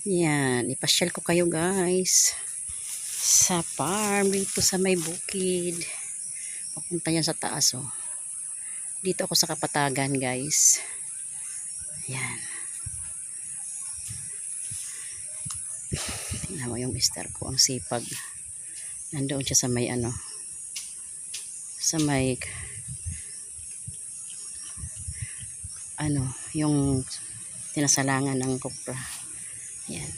Yan, ipasyal ko kayo guys sa farm dito sa may bukid. Papunta yan sa taas oh. Dito ako sa Kapatagan guys. Yan. Tingnan mo yung mister ko, ang sipag. Nandoon siya sa may sa may yung tinasalangan ng kopra. Yan.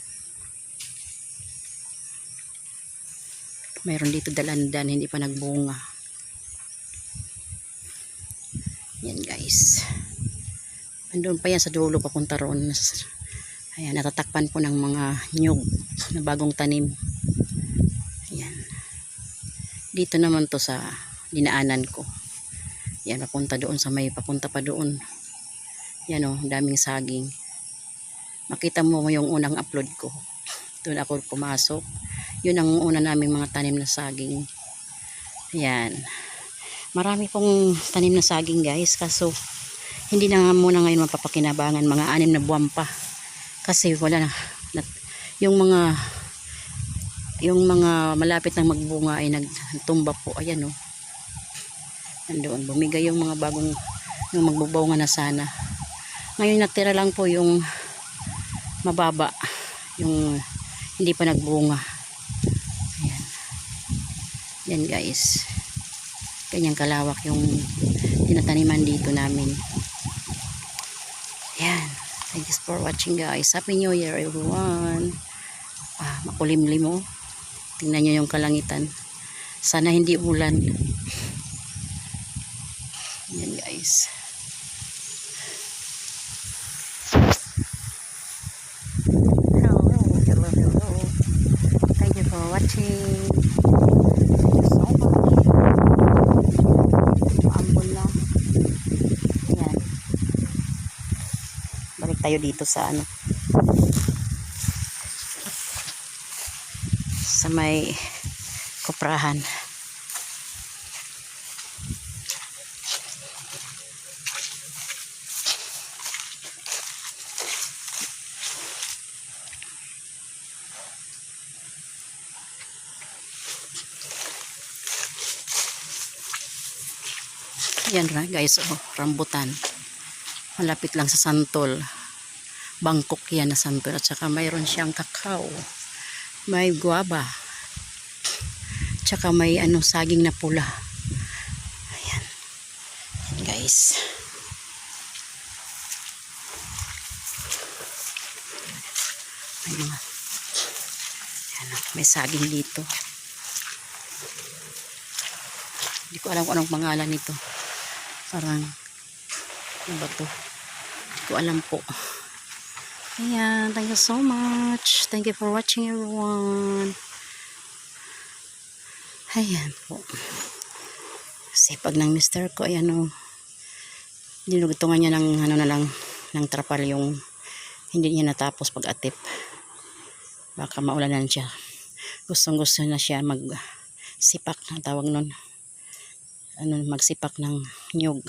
Mayroon dito dalandan, hindi pa nagbunga. Yan guys. Andun pa yan sa dulo papunta roon. Ayan, natatakpan po ng mga nyug na bagong tanim. Ayan. Dito naman to sa dinaanan ko. Yan, papunta doon sa may papunta pa doon. Yan o, daming saging. Makita mo yung unang upload ko. Doon ako pumasok. Yun ang una naming mga tanim na saging. Yan. Marami pong tanim na saging guys. Kaso, hindi na nga muna ngayon mapapakinabangan. Mga 6 na buwan pa. Kasi wala na. Yung mga malapit na magbunga ay nagtumba po. Ayan o. Nandoon. Bumigay yung mga bagong yung magbubunga na sana. Ngayon natira lang po yung mababa, yung hindi pa nagbunga. Ayan. Yan guys. Kanyang kalawak yung tinataniman dito namin. Yan. Thanks for watching guys. Happy New Year everyone. Makulimlim mo. Tingnan nyo yung kalangitan. Sana hindi ulan. Yan guys. Watching. So ambon na. Ayan. Balik tayo dito sa sa may koprahan. Yan guys, oh, rambutan. Malapit lang sa santol. Bangkok yan na santol. At saka mayroon siyang kakao. May guava. At saka may saging na pula. Ayan. Yan guys. May saging dito. Hindi ko alam kung anong pangalan nito. Parang ano ba to? Hindi ko alam po. Ayan, thank you so much. Thank you for watching everyone. Ayan po. Sipag ng mister ko. Ayan o. Dinugutungan niya ng ng trapal yung hindi niya natapos pag-atip. Baka maulanan siya. Gustong-gusto na siya magsipak, ang tawag nun. Magsipak ng nyug.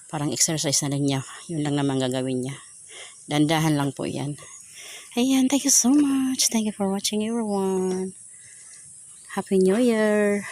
Parang exercise na rin niya. Yun lang naman gagawin niya. Dandahan lang po yan. Ayan, thank you so much. Thank you for watching everyone. Happy New Year.